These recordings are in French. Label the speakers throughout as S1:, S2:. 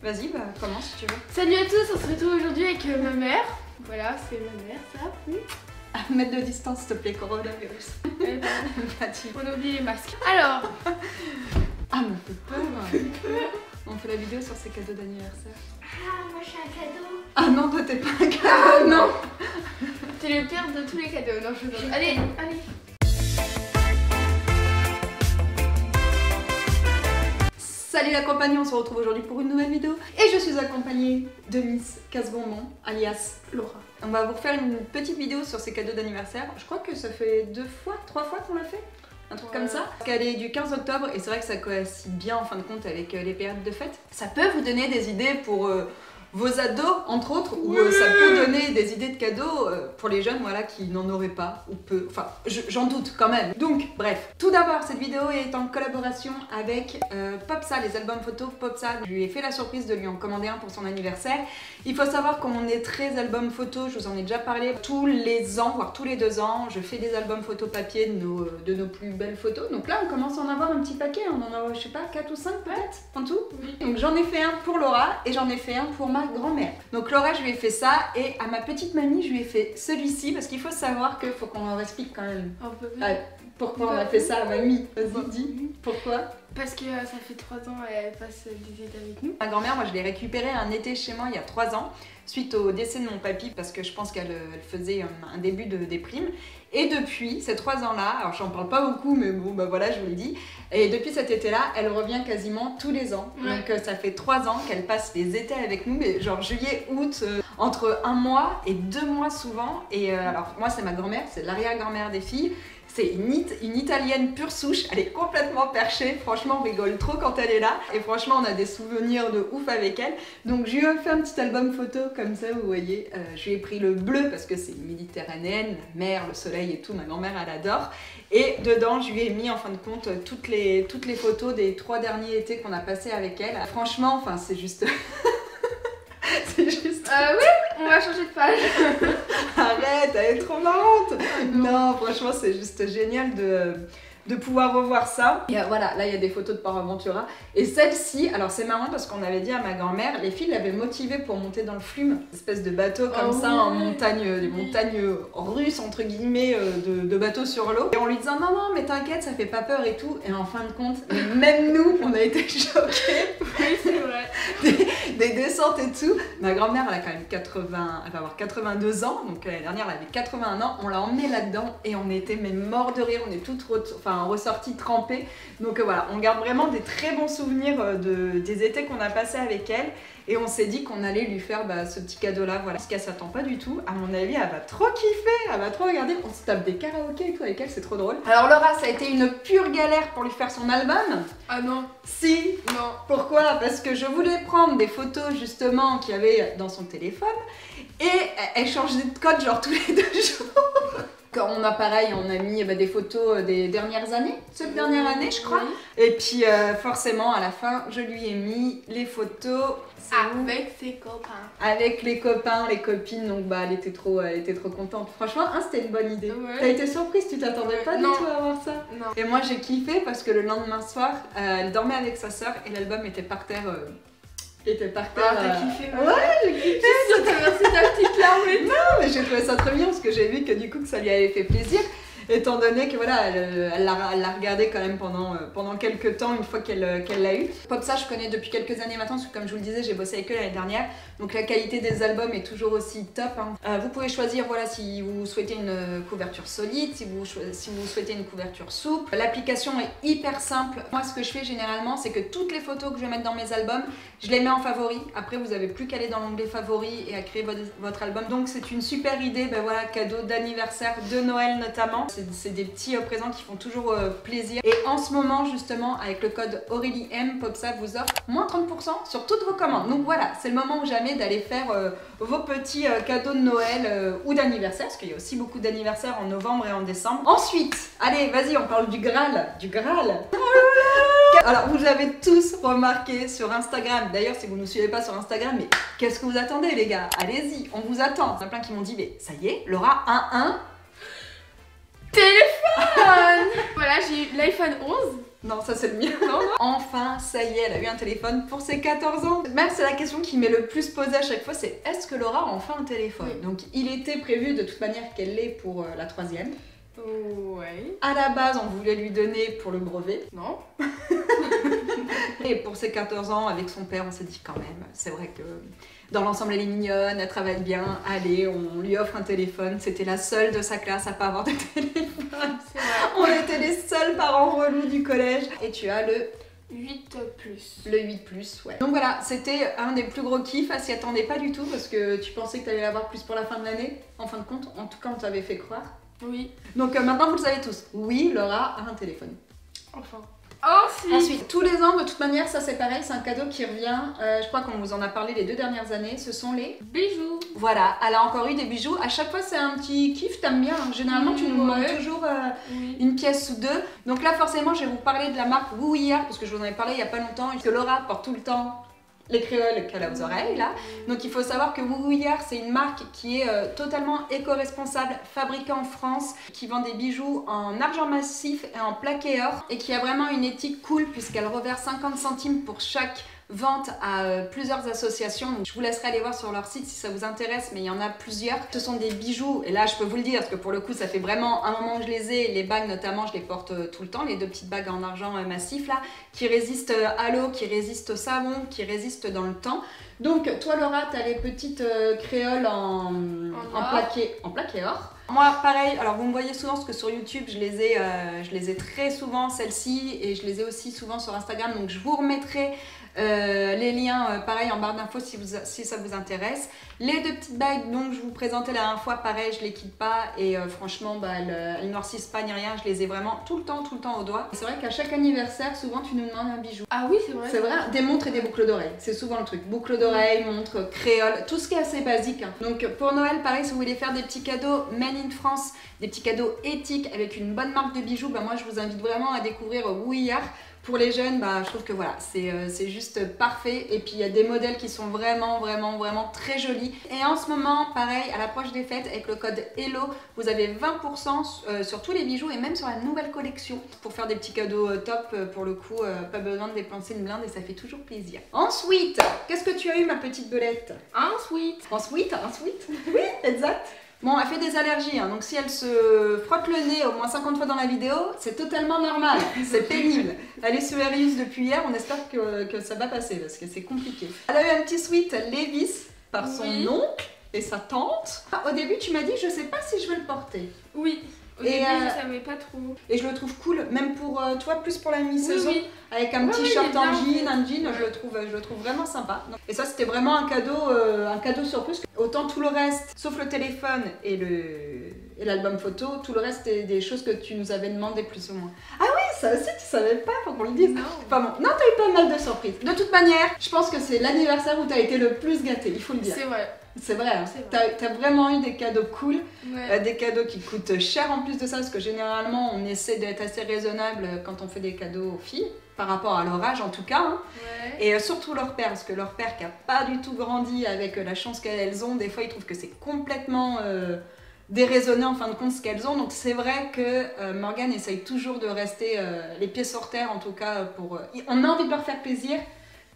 S1: Vas-y, bah commence si tu veux.
S2: Salut à tous, on se retrouve aujourd'hui avec ma mère. Voilà, c'est ma mère, ça.
S1: Un mètre de distance, s'il te plaît, coronavirus.
S2: On oublie les masques. Alors.
S1: Ah, mais fait peur. On fait la vidéo sur ses cadeaux d'anniversaire.
S3: Ah, moi je suis un cadeau.
S1: Ah non, toi t'es pas un cadeau.
S2: Non. T'es le pire de tous les cadeaux. Non, je veux. Allez, allez.
S1: Salut la compagnie, on se retrouve aujourd'hui pour une nouvelle vidéo. Et je suis accompagnée de Miss Casse-Bonbon, alias
S2: Laura.
S1: On va vous refaire une petite vidéo sur ses cadeaux d'anniversaire. Je crois que ça fait 3 fois qu'on l'a fait. Un truc comme ça. Parce qu'elle est du 15 octobre et c'est vrai que ça coïncide bien en fin de compte avec les périodes de fête. Ça peut vous donner des idées pour vos ados, entre autres, ou ça peut donner des idées de cadeaux pour les jeunes voilà, qui n'en auraient pas ou peu. Enfin, j'en doute quand même. Donc, bref. Tout d'abord, cette vidéo est en collaboration avec Popsa, les albums photos Popsa. Je lui ai fait la surprise de lui en commander un pour son anniversaire. Il faut savoir qu'on est très album photo, je vous en ai déjà parlé, tous les ans, voire tous les 2 ans, je fais des albums photo papier de nos plus belles photos. Donc là, on commence à en avoir un petit paquet, on en a, je sais pas, 4 ou 5 peut-être en tout. Oui. Donc j'en ai fait un pour Laura et j'en ai fait un pour ma grand-mère. Donc Laura, je lui ai fait ça et à ma petite mamie, je lui ai fait celui-ci parce qu'il faut savoir qu'il faut qu'on leur explique quand même. Pourquoi on a fait ça à mamie? Vas-y, dis. Pourquoi?
S2: Parce que ça fait 3 ans elle passe des étés avec nous.
S1: Ma grand-mère, moi je l'ai récupérée un été chez moi il y a 3 ans, suite au décès de mon papy, parce que je pense qu'elle faisait un début de déprime. Et depuis ces 3 ans-là, alors j'en parle pas beaucoup, mais bon, bah voilà, je vous l'ai dit. Et depuis cet été-là, elle revient quasiment tous les ans. Ouais. Donc ça fait 3 ans qu'elle passe les étés avec nous, mais genre juillet, août, entre 1 mois et 2 mois souvent. Et alors moi, c'est ma grand-mère, c'est l'arrière-grand-mère des filles. C'est une italienne pure souche, elle est complètement perchée, franchement on rigole trop quand elle est là et franchement on a des souvenirs de ouf avec elle. Donc je lui ai fait un petit album photo comme ça, vous voyez, je lui ai pris le bleu parce que c'est méditerranéenne, la mer, le soleil et tout, ma grand-mère elle adore. Et dedans je lui ai mis en fin de compte toutes les photos des 3 derniers étés qu'on a passé avec elle. Franchement, enfin c'est juste... c'est juste...
S2: oui, on va changer de page.
S1: Arrête, elle est trop marrante. Non, franchement, c'est juste génial de pouvoir revoir ça. Et voilà, là, il y a des photos de Port Aventura. Et celle-ci, alors c'est marrant parce qu'on avait dit à ma grand-mère, les filles l'avaient motivée pour monter dans le Flume, une espèce de bateau comme ça, en montagne, des montagnes russes, entre guillemets, de bateaux sur l'eau. Et on lui disait, non, non, mais t'inquiète, ça fait pas peur et tout. Et en fin de compte, même nous, on a été choqués.
S2: Oui, c'est vrai.
S1: Des descentes et tout. Ma grand-mère, elle a quand même elle va avoir 82 ans, donc l'année dernière, elle avait 81 ans. On l'a emmenée là-dedans et on était mais morts de rire. On est toutes ressorties trempées. Donc voilà, on garde vraiment des très bons souvenirs des étés qu'on a passés avec elle. Et on s'est dit qu'on allait lui faire ce petit cadeau-là, voilà. Parce qu'elle s'attend pas du tout. À mon avis, elle va trop kiffer, elle va trop regarder. On se tape des karaokés et tout avec elle, c'est trop drôle. Alors Laura, ça a été une pure galère pour lui faire son album.
S2: Ah non.
S1: Si. Non. Pourquoi? Parce que je voulais prendre des photos justement qu'il y avait dans son téléphone. Et elle changeait de code genre tous les 2 jours. Quand on a pareil, on a mis des photos des dernières années, cette dernière année je crois. Et puis forcément à la fin, je lui ai mis les photos
S2: avec ses copains.
S1: Avec les copains, les copines, donc elle était trop contente. Franchement, c'était une bonne idée. Ouais. T'as été surprise, tu t'attendais pas du tout à voir ça? Non. Et moi j'ai kiffé parce que le lendemain soir, elle dormait avec sa soeur et l'album était par terre.
S2: Ah, t'as kiffé?
S1: Ouais, j'ai kiffé.
S2: T'as traversé ta petite larme et tout.
S1: Non, mais j'ai trouvé ça trop bien parce que j'ai vu que du coup que ça lui avait fait plaisir. Étant donné que voilà, elle l'a regardé quand même pendant quelques temps, une fois qu'elle l'a eu. Popsa, je connais depuis quelques années maintenant, parce que comme je vous le disais, j'ai bossé avec eux l'année dernière. Donc la qualité des albums est toujours aussi top. Hein. Vous pouvez choisir voilà, si vous souhaitez une couverture solide, si vous souhaitez une couverture souple. L'application est hyper simple. Moi, ce que je fais généralement, c'est que toutes les photos que je vais mettre dans mes albums, je les mets en favoris. Après, vous n'avez plus qu'à aller dans l'onglet favoris et à créer votre album. Donc c'est une super idée, voilà, cadeau d'anniversaire, de Noël notamment. C'est des petits présents qui font toujours plaisir. Et en ce moment, justement, avec le code AurélieM, Popsa vous offre moins 30% sur toutes vos commandes. Donc voilà, c'est le moment ou jamais d'aller faire vos petits cadeaux de Noël ou d'anniversaire, parce qu'il y a aussi beaucoup d'anniversaires en novembre et en décembre. Ensuite, allez, vas-y, on parle du Graal. Du Graal. Alors, vous l'avez tous remarqué sur Instagram. D'ailleurs, si vous ne nous suivez pas sur Instagram, mais qu'est-ce que vous attendez, les gars? Allez-y, on vous attend. Il y en a plein qui m'ont dit, mais ça y est, Laura, téléphone.
S2: Voilà, j'ai eu l'iPhone 11.
S1: Non, ça c'est le mien.
S2: Non, non.
S1: Enfin, ça y est, elle a eu un téléphone pour ses 14 ans. Même c'est la question qui m'est le plus posée à chaque fois, c'est est-ce que Laura a enfin un téléphone?
S2: Oui.
S1: Donc il était prévu de toute manière qu'elle l'ait pour la 3e.
S2: Ouais.
S1: À la base, on voulait lui donner pour le brevet.
S2: Non.
S1: Et pour ses 14 ans, avec son père, on s'est dit quand même, c'est vrai que dans l'ensemble, elle est mignonne, elle travaille bien. Allez, on lui offre un téléphone. C'était la seule de sa classe à pas avoir de téléphone.
S2: C'est vrai.
S1: On était les seuls parents relous du collège. Et tu as le
S2: 8+.
S1: Le 8+, ouais. Donc voilà, c'était un des plus gros kiffs. Elle s'y attendait pas du tout parce que tu pensais que tu allais l'avoir plus pour la fin de l'année. En fin de compte, en tout cas, on t'avait fait croire.
S2: Oui.
S1: Donc maintenant, vous le savez tous. Oui, Laura a un téléphone.
S2: Enfin. Oh si.
S1: Ensuite, tous les ans, de toute manière, ça c'est pareil, c'est un cadeau qui revient. Je crois qu'on vous en a parlé les 2 dernières années. Ce sont les
S2: bijoux.
S1: Voilà, elle a encore eu des bijoux. À chaque fois, c'est un petit kiff, t'aimes bien. Généralement, tu nous demandes toujours
S2: Oui.
S1: une pièce ou 2. Donc là, forcément, je vais vous parler de la marque Wouillard parce que je vous en ai parlé il y a pas longtemps. Et que Laura porte tout le temps les créoles qu'elle a aux oreilles là. Donc il faut savoir que Wouillard, c'est une marque qui est totalement éco-responsable, fabriquée en France, qui vend des bijoux en argent massif et en plaqué or et qui a vraiment une éthique cool puisqu'elle reverse 50 centimes pour chaque vente à plusieurs associations. Donc, je vous laisserai aller voir sur leur site si ça vous intéresse, mais il y en a plusieurs. Ce sont des bijoux, et là je peux vous le dire parce que pour le coup ça fait vraiment un moment que je les ai, les bagues notamment je les porte tout le temps, les 2 petites bagues en argent massif là, qui résistent à l'eau, qui résistent au savon, qui résistent dans le temps. Donc toi Laura, tu as les petites créoles en plaqué or. Moi pareil, alors vous me voyez souvent parce que sur YouTube je les ai très souvent celles-ci et je les ai aussi souvent sur Instagram, donc je vous remettrai les liens pareil en barre d'infos si ça vous intéresse. Les 2 petites bagues donc je vous présentais la dernière fois, pareil je les quitte pas et franchement elles noircissent pas ni rien, je les ai vraiment tout le temps au doigt. C'est vrai qu'à chaque anniversaire souvent tu nous demandes un bijou.
S2: Ah oui c'est vrai.
S1: C'est vrai, des montres et des boucles d'oreilles, c'est souvent le truc. Boucles d'oreilles, montres, créoles, tout ce qui est assez basique. Hein. Donc pour Noël pareil, si vous voulez faire des petits cadeaux made in France, des petits cadeaux éthiques avec une bonne marque de bijoux, bah moi je vous invite vraiment à découvrir Wouillard. Pour les jeunes, bah, je trouve que voilà, c'est juste parfait. Et puis il y a des modèles qui sont vraiment très jolis. Et en ce moment, pareil, à l'approche des fêtes, avec le code HELLO, vous avez 20% sur tous les bijoux et même sur la nouvelle collection. Pour faire des petits cadeaux top, pour le coup, pas besoin de dépenser une blinde et ça fait toujours plaisir. Ensuite, qu'est-ce que tu as eu ma petite belette?
S2: Un sweat.
S1: Un sweat? Oui, exact. Bon, elle fait des allergies, hein, donc si elle se frotte le nez au moins 50 fois dans la vidéo, c'est totalement normal, c'est pénible. Elle est sous Arius depuis hier, on espère que ça va passer parce que c'est compliqué. Elle a eu un petit sweat Levi's par son oncle et sa tante. Au début, tu m'as dit, je sais pas si je vais le porter.
S2: Oui. Au début, je savais pas trop.
S1: Et je le trouve cool, même pour toi, plus pour la mi-saison, avec un petit short en jean, un jean, je le trouve vraiment sympa. Et ça, c'était vraiment un cadeau surprise. Autant tout le reste, sauf le téléphone et l'album photo, tout le reste est des choses que tu nous avais demandé plus ou moins. Ah oui, ça aussi, tu savais pas, faut qu'on le dise.
S2: Non.
S1: Pas bon. Non, t'as eu pas mal de surprises. De toute manière, je pense que c'est l'anniversaire où t'as été le plus gâtée, il faut le dire.
S2: C'est vrai.
S1: C'est vrai, hein. T'as vraiment eu des cadeaux cool,
S2: ouais.
S1: Des cadeaux qui coûtent cher en plus de ça, parce que généralement on essaie d'être assez raisonnable quand on fait des cadeaux aux filles, par rapport à leur âge en tout cas, hein.
S2: Ouais.
S1: Et surtout leur père, parce que leur père qui a pas du tout grandi avec la chance qu'elles ont, des fois ils trouvent que c'est complètement déraisonné en fin de compte ce qu'elles ont, donc c'est vrai que Morgane essaye toujours de rester les pieds sur terre en tout cas, on a envie de leur faire plaisir,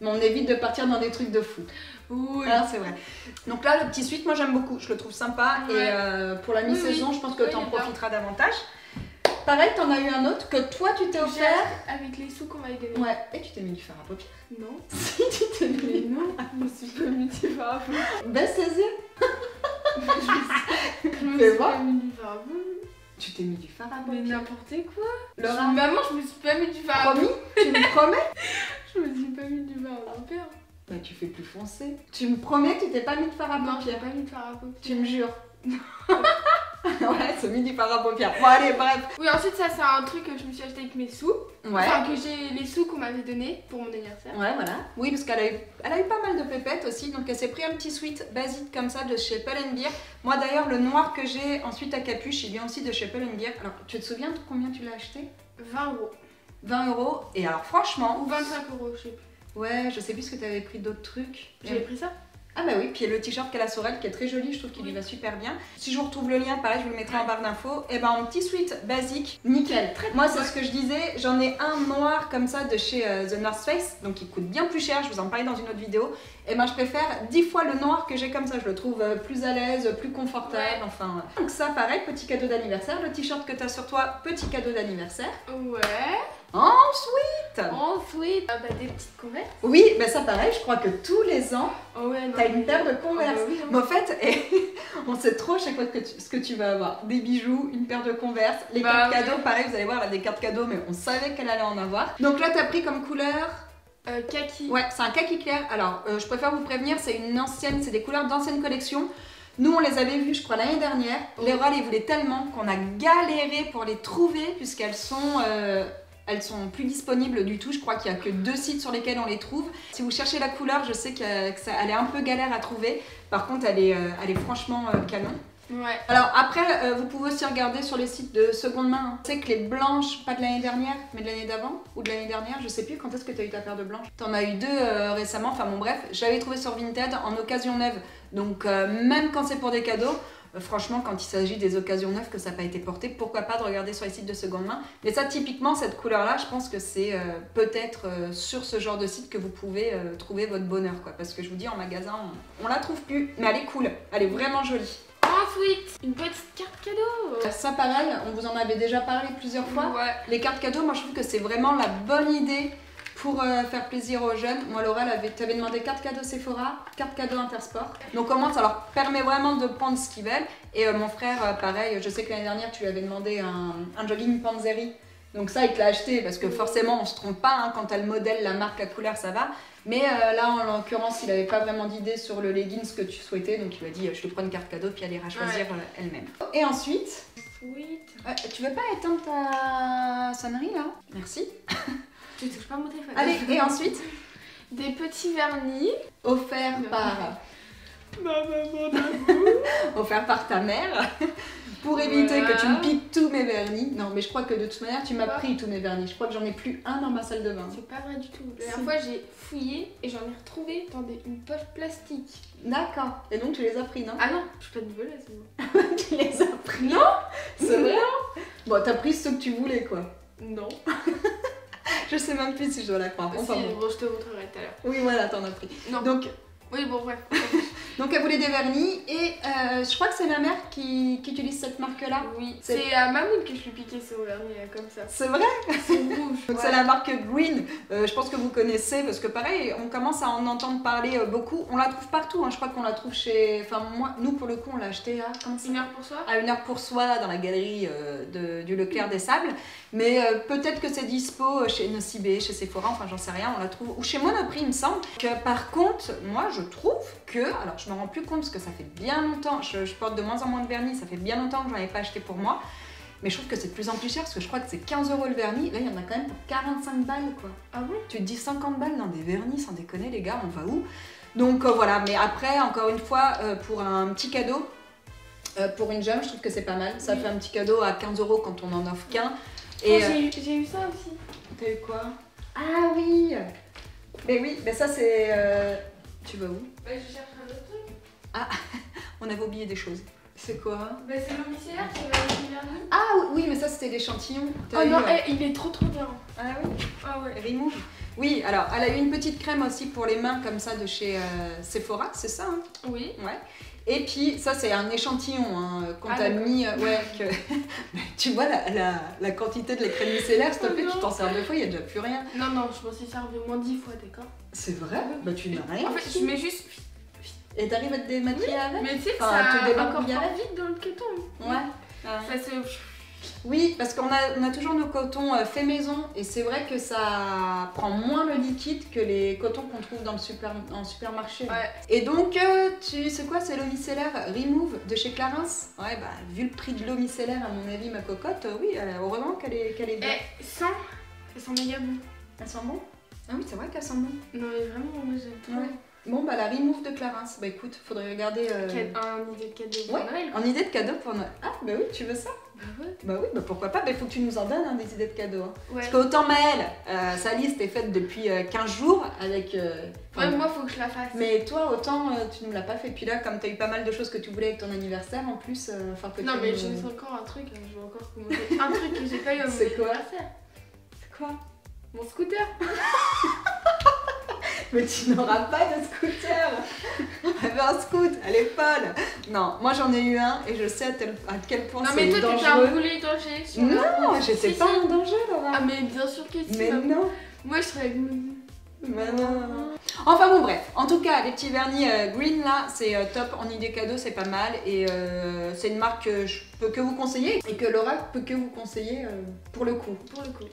S1: mais on évite de partir dans des trucs de fou.
S2: Oui.
S1: Ah, c'est vrai. Donc là, le petit sweat, moi j'aime beaucoup, je le trouve sympa.
S2: Ouais.
S1: Et pour la mi-saison, je pense que tu en
S2: il est bien.
S1: profiteras davantage. Pareil, t'en as eu un autre que toi tu t'es offert.
S2: Avec les sous qu'on m'avait donné.
S1: Ouais, et tu t'es mis du fard à paupières.
S2: Non.
S1: Si, tu t'es mis.
S2: Mais non, je me suis pas mis du fard à paupières.
S1: Baisse les yeux.
S2: Je me
S1: Fais
S2: suis
S1: voir.
S2: pas mis du fard à paupières.
S1: Tu t'es mis du fard à
S2: Mais
S1: paupières.
S2: n'importe quoi.
S1: Laura,
S2: Maman, je me suis pas mis du fard à
S1: promis?
S2: paupières.
S1: Tu me promets?
S2: Je me suis pas mis du fard à paupières.
S1: Bah, tu fais plus foncé. Tu me promets que tu t'es pas mis de fard à
S2: Non, j'ai
S1: paupières?
S2: pas mis de fard à paupières.
S1: Tu me jures? Ouais, elle s'est mis du fard à paupières. Bon, allez, bref.
S2: Oui, ensuite, ça, c'est un truc que je me suis acheté avec mes sous.
S1: Ouais.
S2: Enfin, que j'ai les sous qu'on m'avait donné pour mon anniversaire.
S1: Ouais, voilà. Oui, parce qu'elle a eu pas mal de pépettes aussi. Donc, elle s'est pris un petit sweat basique comme ça de chez Pull&Bear. Moi, d'ailleurs, le noir que j'ai ensuite à capuche, il vient aussi de chez Pull&Bear. Alors, tu te souviens de combien tu l'as acheté?
S2: 20 euros.
S1: 20 euros. Et alors, franchement.
S2: Ou 25 euros, je sais plus.
S1: Ouais, je sais plus ce que tu avais pris d'autres trucs.
S2: J'avais pris ça?
S1: Ah bah oui, puis le t-shirt qu'elle a sur elle qui est très joli, je trouve qu'il lui va super bien. Si je vous retrouve le lien, pareil, je vous le mettrai en barre d'infos. Et ben en petit sweat basique, nickel. Moi c'est ce que je disais, j'en ai un noir comme ça de chez The North Face, donc il coûte bien plus cher, je vous en parlais dans une autre vidéo. Et ben je préfère 10 fois le noir que j'ai comme ça, je le trouve plus à l'aise, plus confortable, enfin. Donc ça pareil, petit cadeau d'anniversaire, le t-shirt que tu as sur toi, petit cadeau d'anniversaire.
S2: Ouais.
S1: Ensuite
S2: Ensuite, bah, des petites converses.
S1: Oui, bah ça pareil, je crois que tous les ans,
S2: Oh ouais, non,
S1: t'as une paire de Converse.
S2: bah oui, hein.
S1: Mais en fait, on sait trop à chaque fois ce que tu vas avoir. Des bijoux, une paire de Converse, les cartes cadeaux, pareil, vous allez voir, là, des cartes cadeaux, mais on savait qu'elle allait en avoir. Donc là, t'as pris comme couleur...
S2: Kaki.
S1: Ouais, c'est un kaki clair. Alors, je préfère vous prévenir, c'est une ancienne, c'est des couleurs d'ancienne collection. Nous, on les avait vues, je crois, l'année dernière. Léora les voulait tellement qu'on a galéré pour les trouver, puisqu'elles sont... elles sont plus disponibles du tout, je crois qu'il n'y a que 2 sites sur lesquels on les trouve. Si vous cherchez la couleur, je sais qu'elle est un peu galère à trouver. Par contre, elle est franchement canon.
S2: Ouais.
S1: Alors après, vous pouvez aussi regarder sur les sites de seconde main. Tu sais que les blanches, pas de l'année dernière, mais de l'année d'avant ou de l'année dernière, je sais plus quand est-ce que tu as eu ta paire de blanches. T'en as eu 2 récemment, enfin bon bref, je l'avais trouvé sur Vinted en occasion neuve. Donc même quand c'est pour des cadeaux, franchement, quand il s'agit des occasions neuves que ça n'a pas été porté, pourquoi pas de regarder sur les sites de seconde main. Mais ça, typiquement, cette couleur-là, je pense que c'est peut-être sur ce genre de site que vous pouvez trouver votre bonheur, quoi. Parce que je vous dis, en magasin, on la trouve plus. Mais elle est cool, elle est vraiment jolie.
S2: Ensuite, une petite carte cadeau.
S1: Ça, pareil, on vous en avait déjà parlé plusieurs fois.
S2: Ouais.
S1: Les cartes cadeaux, moi, je trouve que c'est vraiment la bonne idée pour faire plaisir aux jeunes. Moi, Laura, t'avais demandé carte cadeau Sephora, carte cadeau Intersport. Donc au moins, ça leur permet vraiment de prendre ce qu'ils veulent. Et mon frère, pareil, je sais que l'année dernière, tu lui avais demandé un jogging Panzeri. Donc ça, il te l'a acheté parce que forcément, on se trompe pas. Hein, quand t'as le modèle, la marque, la couleur, ça va. Mais là, en l'occurrence, il n'avait pas vraiment d'idée sur le leggings que tu souhaitais. Donc il lui a dit, je te prends une carte cadeau, puis elle ira choisir elle-même. Et ensuite...
S2: Sweet.
S1: tu veux pas éteindre ta sonnerie, là? Merci.
S2: Tu touches pas mon téléphone.
S1: Allez, et ensuite,
S2: des petits vernis.
S1: offert par
S2: Ma maman d'amour.
S1: offert par ta mère pour éviter que tu me piques tous mes vernis. Non, mais je crois que de toute manière, tu m'as pris tous mes vernis. Je crois que j'en ai plus un dans ma salle de bain.
S2: C'est pas vrai du tout. La dernière fois, j'ai fouillé et j'en ai retrouvé dans une poche plastique.
S1: D'accord. Et donc, tu les as pris, non?
S2: Ah non, je suis pas de voleuse, moi.
S1: Tu les as pris?
S2: Non.
S1: C'est vrai? Bon, t'as pris ceux que tu voulais, quoi.
S2: Non.
S1: Je sais même plus si je dois la croire. Enfin,
S2: Si,
S1: bon.
S2: bon, je te montrerai tout à l'heure.
S1: Oui, voilà, t'en as pris.
S2: Non.
S1: Donc,
S2: Oui, bon, bref.
S1: donc, elle voulait des vernis et je crois que c'est ma mère qui utilise cette marque-là.
S2: Oui.
S1: C'est-
S2: C'est à Mamoud que je lui piquais ce vernis là, comme ça.
S1: C'est vrai?
S2: C'est rouge.
S1: Donc c'est la marque Green, je pense que vous connaissez parce que pareil, on commence à en entendre parler beaucoup. On la trouve partout, hein. Je crois qu'on la trouve chez... Enfin moi, nous pour le coup, on l'a acheté à... Comment ça?
S2: Une heure pour soi.
S1: À 1 heure pour soi dans la galerie du Leclerc des Sables. Mais peut-être que c'est dispo chez Nocibé, chez Sephora, enfin j'en sais rien, on la trouve... Ou chez Monoprix il me semble. Que, par contre, moi je trouve que... Alors je me rends plus compte parce que ça fait bien longtemps, je porte de moins en moins de vernis, ça fait bien longtemps que j'en ai pas acheté pour moi. Mais je trouve que c'est de plus en plus cher parce que je crois que c'est 15 € le vernis. Là, il y en a quand même pour 45 balles, quoi.
S2: Ah bon?
S1: Tu te dis 50 balles dans des vernis, sans déconner, les gars, on va où? Donc voilà, mais après, encore une fois, pour un petit cadeau, pour une jeune, je trouve que c'est pas mal. Ça fait un petit cadeau à 15 € quand on en offre qu'un.
S2: Et j'ai eu ça aussi.
S1: T'as eu quoi? Ah oui! Mais oui, mais ça c'est... Tu vas où?
S2: Bah, je cherche un autre truc.
S1: On avait oublié des choses. C'est quoi?
S2: Bah, c'est le micellaire qui va avec le vernis.
S1: Ah oui, mais ça c'était l'échantillon.
S2: Oh non, il est trop bien.
S1: Ah oui?
S2: Ah ouais.
S1: Remove. Oui, alors elle a eu une petite crème aussi pour les mains comme ça de chez Sephora, c'est ça hein?
S2: Oui.
S1: Ouais. Et puis ça c'est un échantillon hein, qu'on t'a
S2: d'accord.
S1: mis, ouais, que... tu vois la quantité de la crème micellaire, s'il te plaît,
S2: Oh
S1: tu
S2: non.
S1: t'en sers 2 fois, il n'y a déjà plus rien.
S2: Non, non, je m'en suis servi au moins 10 fois, d'accord?
S1: C'est vrai? Bah tu n'as rien.
S2: En fait, je mets juste.
S1: Et t'arrives à te démaquiller avec?
S2: Mais tu sais que
S1: Enfin, te
S2: ça
S1: débarbouiller
S2: incorpore
S1: avec?
S2: vite dans le coton.
S1: Ouais. Ah.
S2: Ça se.
S1: Oui, parce qu'on on a toujours nos cotons fait maison et c'est vrai que ça prend moins le liquide que les cotons qu'on trouve dans en supermarché.
S2: Ouais.
S1: Et donc, tu sais quoi, c'est l'eau micellaire Remove de chez Clarins. Ouais, bah, vu le prix de l'eau micellaire, à mon avis, ma cocotte, oui, heureusement qu'elle est bien.
S2: Et ça sent méga bon.
S1: Elle sent bon? Ah oui, c'est vrai qu'elle sent bon.
S2: Non, mais vraiment, moi j'aime trop.
S1: Ouais. Bon, bah, la Remove de Clarins. Bah, écoute, faudrait regarder.
S2: Un idée de cadeau pour
S1: Ouais,
S2: Noël.
S1: en idée de cadeau pour Noël. Ah, bah oui, tu veux ça? Bah oui, bah pourquoi pas, il faut que tu nous en donnes des idées de cadeaux. Hein.
S2: Ouais.
S1: Parce qu'autant Maëlle, sa liste est faite depuis 15 jours avec...
S2: Ouais, moi faut que je la fasse.
S1: Mais toi, autant tu nous l'as pas fait. Puis là, comme tu as eu pas mal de choses que tu voulais avec ton anniversaire en plus, que
S2: Non
S1: tu
S2: mais
S1: nous-
S2: j'ai encore un truc, je vais encore commander un truc que j'ai pas eu à mon
S1: C'est quoi?
S2: anniversaire.
S1: C'est quoi?
S2: Mon scooter.
S1: Mais tu n'auras pas de scooter. Elle veut un scoot, elle est folle. Non, moi j'en ai eu un et je sais à quel point
S2: Non
S1: c'est
S2: mais toi t'étais
S1: dangereux.
S2: un boulet danger sur
S1: Non,
S2: la route.
S1: j'étais
S2: Si,
S1: pas
S2: si.
S1: en danger, Laura.
S2: Ah mais bien sûr que si.
S1: Mais
S2: maman.
S1: non.
S2: Moi je serais avec mon...
S1: Mais non. Enfin bon bref, en tout cas les petits vernis green là c'est top en idée cadeau, c'est pas mal et c'est une marque que je peux que vous conseiller et que Laura peut que vous conseiller pour le coup.
S2: Pour le coup.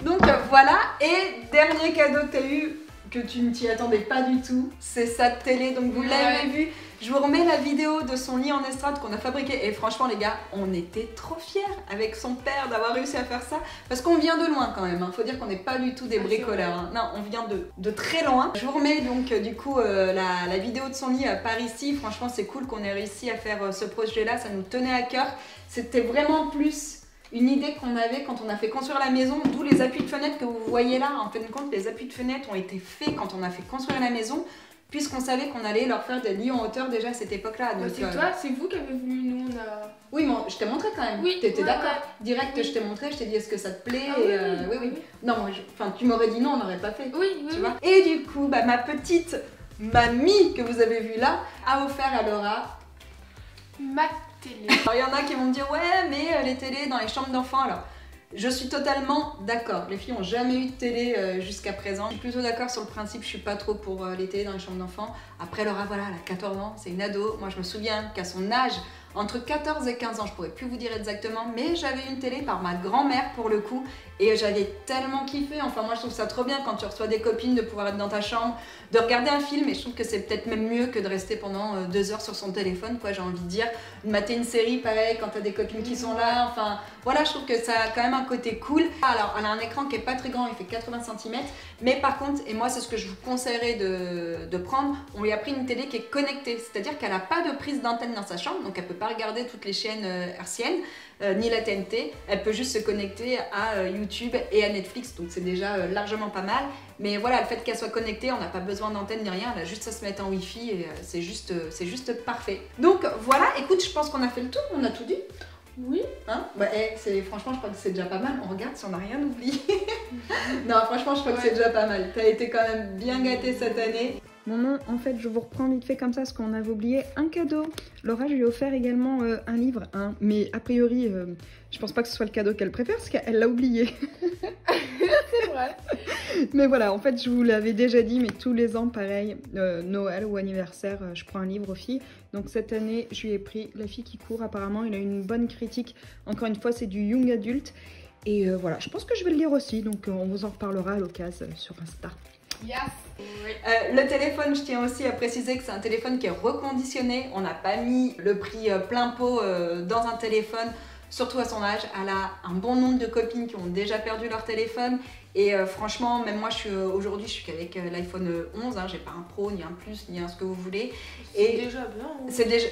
S1: Donc voilà, et dernier cadeau que tu as eu que tu ne t'y attendais pas du tout, c'est sa télé, donc vous l'avez vu. Je vous remets la vidéo de son lit en estrade qu'on a fabriqué et franchement les gars, on était trop fiers avec son père d'avoir réussi à faire ça parce qu'on vient de loin quand même, faut dire qu'on n'est pas du tout des bricoleurs, hein. Non, on vient de très loin. Je vous remets donc du coup la vidéo de son lit par ici, franchement c'est cool qu'on ait réussi à faire ce projet là, ça nous tenait à cœur, c'était vraiment plus une idée qu'on avait quand on a fait construire la maison, d'où les appuis de fenêtre que vous voyez là. En fin de compte, les appuis de fenêtre ont été faits quand on a fait construire la maison, puisqu'on savait qu'on allait leur faire des lits en hauteur déjà à cette époque-là.
S2: Bah, c'est toi, c'est vous qui avez voulu, nous on a...
S1: Oui, mais je t'ai montré quand même.
S2: Oui,
S1: t'étais
S2: ouais,
S1: d'accord.
S2: ouais.
S1: Direct,
S2: Oui.
S1: je t'ai montré, je t'ai dit est-ce que ça te plaît
S2: Ah,
S1: et,
S2: oui.
S1: oui. Non, moi, enfin, tu m'aurais dit non, on n'aurait pas fait.
S2: Oui, oui,
S1: Tu
S2: oui.
S1: vois. Et du coup, bah, ma petite mamie que vous avez vue là a offert à Laura.
S2: Ma télé.
S1: Alors, il y en a qui vont me dire ouais, mais les télés dans les chambres d'enfants, alors. Je suis totalement d'accord. Les filles n'ont jamais eu de télé jusqu'à présent. Je suis plutôt d'accord sur le principe, je suis pas trop pour les télés dans les chambres d'enfants. Après Laura, voilà, elle a 14 ans, c'est une ado. Moi je me souviens qu'à son âge, entre 14 et 15 ans, je pourrais plus vous dire exactement, mais j'avais une télé par ma grand-mère pour le coup. Et j'avais tellement kiffé. Enfin moi je trouve ça trop bien quand tu reçois des copines de pouvoir être dans ta chambre, de regarder un film. Et je trouve que c'est peut-être même mieux que de rester pendant 2 heures sur son téléphone, quoi, j'ai envie de dire. De mater une série, pareil, quand t'as des copines qui sont là. Enfin voilà, je trouve que ça a quand même un côté cool. Alors elle a un écran qui est pas très grand, il fait 80 cm. Mais par contre, et moi c'est ce que je vous conseillerais de prendre, on lui a pris une télé qui est connectée. C'est-à-dire qu'elle n'a pas de prise d'antenne dans sa chambre, donc elle peut pas regarder toutes les chaînes hertziennes. Ni la TNT, elle peut juste se connecter à YouTube et à Netflix, donc c'est déjà largement pas mal. Mais voilà, le fait qu'elle soit connectée, on n'a pas besoin d'antenne ni rien, elle a juste à se mettre en Wi-Fi et c'est juste parfait. Donc voilà, écoute, je pense qu'on a fait le tour, on a tout dit.
S2: Oui.
S1: Hein bah, franchement, je crois que c'est déjà pas mal. On regarde si on n'a rien oublié. Non, franchement, je crois que c'est déjà pas mal. T'as été quand même bien gâtée cette année.
S4: Non, en fait, je vous reprends vite fait comme ça parce qu'on avait oublié un cadeau. Laura, je lui ai offert également un livre, hein, mais a priori, je pense pas que ce soit le cadeau qu'elle préfère parce qu'elle l'a oublié.
S2: C'est vrai.
S4: Mais voilà, en fait, je vous l'avais déjà dit, mais tous les ans, pareil, Noël ou anniversaire, je prends un livre aux filles. Donc cette année, je lui ai pris La fille qui court. Apparemment, il a une bonne critique. Encore une fois, c'est du young adulte. Et voilà, je pense que je vais le lire aussi. Donc on vous en reparlera à l'occasion sur Insta.
S2: Yes. Oui.
S1: Le téléphone, je tiens aussi à préciser que c'est un téléphone qui est reconditionné. On n'a pas mis le prix plein pot dans un téléphone, surtout à son âge. Elle a un bon nombre de copines qui ont déjà perdu leur téléphone. Et franchement, même moi, aujourd'hui, je suis qu'avec l'iPhone 11. Hein, j'ai pas un Pro, ni un Plus, ni un ce que vous voulez.
S2: C'est
S1: Et
S2: déjà bien. Hein.
S1: c'est déjà...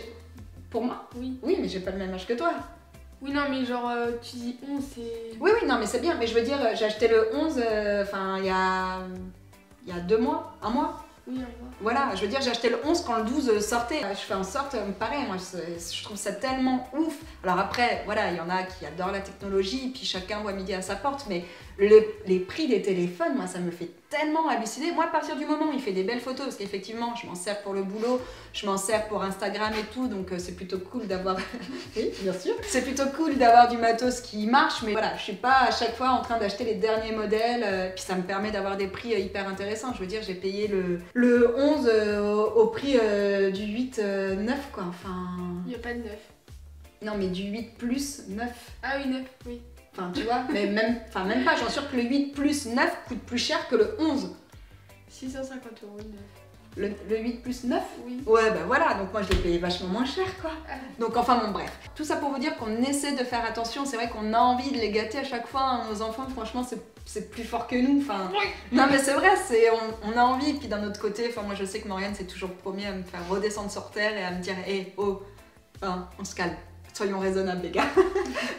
S1: Pour moi?
S2: Oui.
S1: Oui, mais j'ai pas le même âge que toi.
S2: Oui, non, mais genre, tu dis 11, c'est...
S1: Oui, non, mais c'est bien. Mais je veux dire, j'ai acheté le 11, il y a 2 mois, 1 mois.
S2: Oui, on voit.
S1: Voilà, je veux dire, j'ai acheté le 11 quand le 12 sortait. Je fais en sorte, pareil, moi je trouve ça tellement ouf. Alors après, voilà, il y en a qui adorent la technologie, puis chacun voit midi à sa porte, mais les prix des téléphones, moi ça me fait tellement halluciner. Moi, à partir du moment où il fait des belles photos, parce qu'effectivement, je m'en sers pour le boulot, je m'en sers pour Instagram et tout, donc c'est plutôt cool d'avoir... Oui, bien sûr. C'est plutôt cool d'avoir du matos qui marche, mais voilà, je suis pas à chaque fois en train d'acheter les derniers modèles, puis ça me permet d'avoir des prix hyper intéressants. Je veux dire, j'ai payé le 11 au prix du 8 9 quoi, enfin...
S2: Il n'y a pas de 9.
S1: Non, mais du 8 plus 9.
S2: Ah oui, 9, oui.
S1: Enfin, tu vois, mais même pas, j'en suis sûre que le 8 plus 9 coûte plus cher que le 11.
S2: 650 € le 9.
S1: Le 8 plus 9
S2: Oui.
S1: Ouais, bah voilà, donc moi je l'ai payé vachement moins cher, quoi.
S2: Ah.
S1: Donc enfin, bon, bref. Tout ça pour vous dire qu'on essaie de faire attention. C'est vrai qu'on a envie de les gâter à chaque fois. Hein. Nos enfants, franchement, c'est plus fort que nous. Enfin,
S2: Oui.
S1: non, mais c'est vrai, on a envie. Puis d'un autre côté, enfin, moi je sais que Morgane, c'est toujours le premier à me faire redescendre sur terre et à me dire, hé, oh, enfin, on se calme. soyons raisonnables les gars.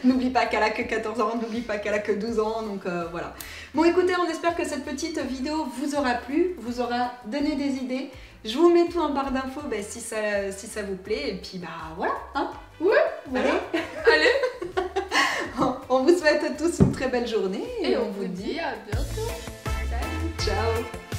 S1: N'oublie pas qu'elle a que 14 ans, n'oublie pas qu'elle a que 12 ans, donc voilà. Bon écoutez, on espère que cette petite vidéo vous aura plu, vous aura donné des idées. Je vous mets tout en barre d'infos si ça vous plaît, et puis bah voilà, hein.
S2: Ouais, voilà. Allez.
S1: On vous souhaite tous une très belle journée.
S2: Et on vous dit à bientôt. Salut.
S1: Ciao.